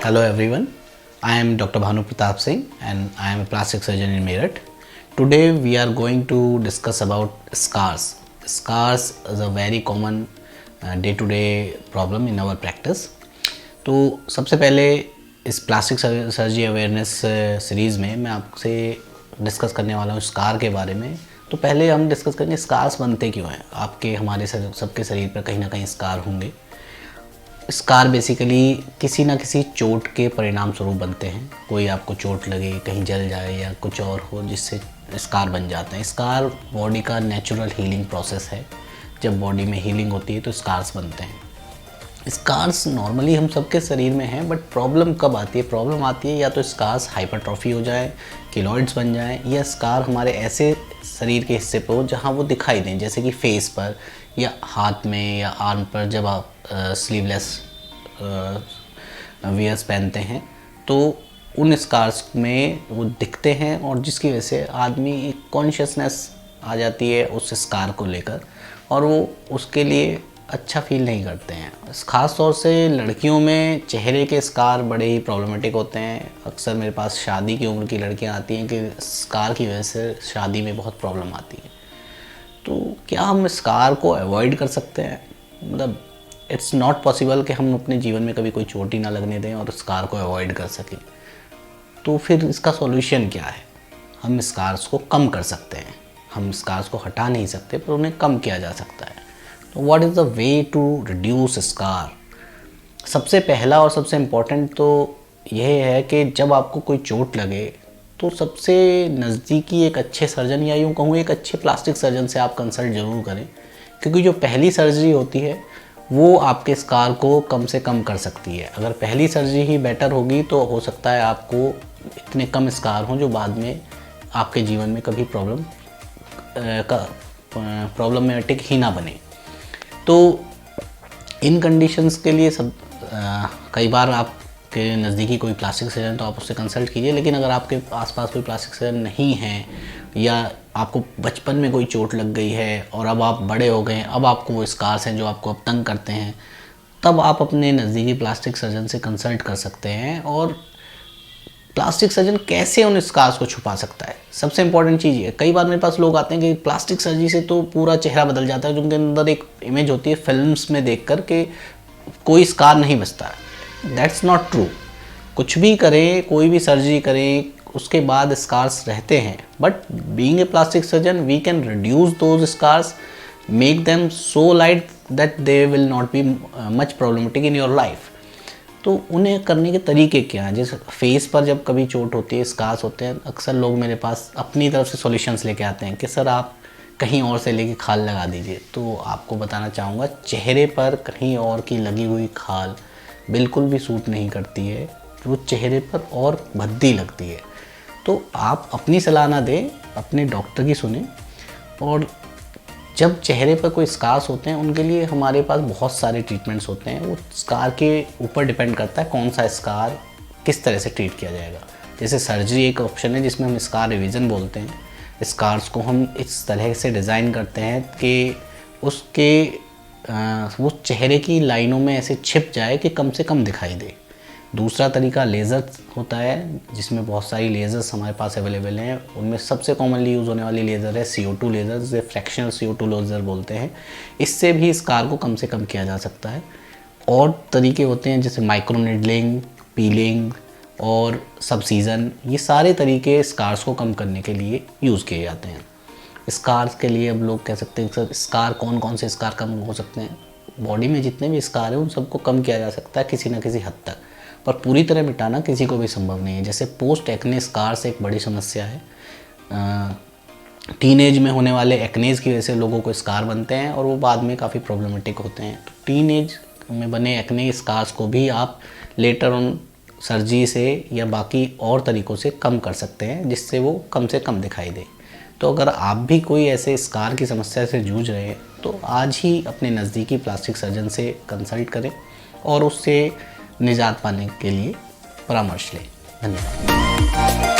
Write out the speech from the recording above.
Hello everyone, I am Dr. Bhanu Pratap Singh and I am a plastic surgeon in Meerut. Today we are going to discuss about scars. Scars is a very common day-to-day problem in our practice. तो सबसे पहले इस plastic surgery awareness series में मैं आपसे discuss करने वाला हूँ स्कार के बारे में। तो पहले हम डिस्कस करेंगे स्कार्स बनते क्यों हैं। आपके हमारे सबके शरीर पर कहीं ना कहीं स्कार होंगे। स्कार बेसिकली किसी ना किसी चोट के परिणाम स्वरूप बनते हैं। कोई आपको चोट लगे, कहीं जल जाए या कुछ और हो जिससे स्कार बन जाते हैं। स्कार बॉडी का नेचुरल हीलिंग प्रोसेस है। जब बॉडी में हीलिंग होती है तो स्कार्स बनते हैं। स्कार्स नॉर्मली हम सबके शरीर में हैं, बट प्रॉब्लम कब आती है? प्रॉब्लम आती है या तो स्कार्स हाइपरट्रॉफी हो जाए, किलॉइड्स बन जाए, या स्कार हमारे ऐसे शरीर के हिस्से पर हो जहाँ वो दिखाई दें, जैसे कि फेस पर या हाथ में या आर्म पर। जब आप स्लीवलेस वियर्स पहनते हैं तो उन स्कार्स में वो दिखते हैं और जिसकी वजह से आदमी एक कॉन्शियसनेस आ जाती है उस स्कार को लेकर और वो उसके लिए अच्छा फील नहीं करते हैं। ख़ास तौर से लड़कियों में चेहरे के स्कार बड़े ही प्रॉब्लमेटिक होते हैं। अक्सर मेरे पास शादी की उम्र की लड़कियां आती हैं कि स्कार की वजह से शादी में बहुत प्रॉब्लम आती है। तो क्या हम स्कार को अवॉइड कर सकते हैं? मतलब इट्स नॉट पॉसिबल कि हम अपने जीवन में कभी कोई चोट ही ना लगने दें और स्कार को अवॉइड कर सकें। तो फिर इसका सॉल्यूशन क्या है? हम स्कार्स को कम कर सकते हैं। हम स्कार्स को हटा नहीं सकते, पर उन्हें कम किया जा सकता है। तो what is the way to reduce scar? सबसे पहला और सबसे इम्पॉर्टेंट तो यह है कि जब आपको कोई चोट लगे तो सबसे नज़दीकी एक अच्छे सर्जन या यूँ कहूँ एक अच्छे प्लास्टिक सर्जन से आप कंसल्ट ज़रूर करें, क्योंकि जो पहली सर्जरी होती है वो आपके स्कार को कम से कम कर सकती है। अगर पहली सर्जरी ही बेटर होगी तो हो सकता है आपको इतने कम स्कार हों जो बाद में आपके जीवन में कभी प्रॉब्लमेटिक ही ना बने। तो इन कंडीशंस के लिए कई बार आपके नज़दीकी कोई प्लास्टिक सर्जन तो आप उससे कंसल्ट कीजिए, लेकिन अगर आपके आसपास कोई प्लास्टिक सर्जन नहीं है या आपको बचपन में कोई चोट लग गई है और अब आप बड़े हो गए, अब आपको वो स्कार्स हैं जो आपको अब तंग करते हैं, तब आप अपने नज़दीकी प्लास्टिक सर्जन से कंसल्ट कर सकते हैं। और प्लास्टिक सर्जन कैसे उन स्कार्स को छुपा सकता है, सबसे इंपॉर्टेंट चीज़ ये है। कई बार मेरे पास लोग आते हैं कि प्लास्टिक सर्जरी से तो पूरा चेहरा बदल जाता है, जो उनके अंदर एक इमेज होती है फिल्म्स में देखकर कि कोई स्कार नहीं बचता है। That's not true. कुछ भी करें, कोई भी सर्जरी करें, उसके बाद स्कार्स रहते हैं, but being a plastic surgeon we can reduce those scars, make them so light that they will not be much problematic in your life. तो उन्हें करने के तरीके क्या हैं? जैसे फेस पर जब कभी चोट होती है, स्कार्स होते हैं, अक्सर लोग मेरे पास अपनी तरफ से सॉल्यूशंस लेके आते हैं कि सर आप कहीं और से लेके खाल लगा दीजिए। तो आपको बताना चाहूँगा, चेहरे पर कहीं और की लगी हुई खाल बिल्कुल भी सूट नहीं करती है, वो चेहरे पर और भद्दी लगती है। तो आप अपनी सलाह ना दें, अपने डॉक्टर की सुने। और जब चेहरे पर कोई स्कार्स होते हैं उनके लिए हमारे पास बहुत सारे ट्रीटमेंट्स होते हैं। वो स्कार के ऊपर डिपेंड करता है कौन सा स्कार किस तरह से ट्रीट किया जाएगा। जैसे सर्जरी एक ऑप्शन है जिसमें हम स्कार रिवीजन बोलते हैं। स्कार्स को हम इस तरह से डिज़ाइन करते हैं कि वो चेहरे की लाइनों में ऐसे छिप जाए कि कम से कम दिखाई दे। दूसरा तरीका लेज़र होता है, जिसमें बहुत सारी लेज़र्स हमारे पास अवेलेबल हैं। उनमें सबसे कॉमनली यूज़ होने वाली लेज़र है CO2 लेज़र, जिसे फ्रैक्शनल CO2 लेज़र बोलते हैं। इससे भी स्कार को कम से कम किया जा सकता है। और तरीके होते हैं जैसे माइक्रो नीडलिंग, पीलिंग और सबसीजन। ये सारे तरीके स्कार्स को कम करने के लिए यूज़ किए जाते हैं। स्कार्स के लिए अब लोग कह सकते हैं सर स्कार कौन कौन से स्कार कम हो सकते हैं? बॉडी में जितने भी स्कार हैं उन सबको कम किया जा सकता है किसी न किसी हद तक, पर पूरी तरह मिटाना किसी को भी संभव नहीं है। जैसे पोस्ट एक्ने स्कार्स एक बड़ी समस्या है। टीनेज में होने वाले एक्नेज की वजह से लोगों को स्कार बनते हैं और वो बाद में काफ़ी प्रॉब्लमेटिक होते हैं। तो टीनेज में बने एक्ने स्कार्स को भी आप लेटर ऑन सर्जरी से या बाकी और तरीक़ों से कम कर सकते हैं, जिससे वो कम से कम दिखाई दे। तो अगर आप भी कोई ऐसे स्कार की समस्या से जूझ रहे हैं तो आज ही अपने नज़दीकी प्लास्टिक सर्जन से कंसल्ट करें और उससे निजात पाने के लिए परामर्श लें। धन्यवाद।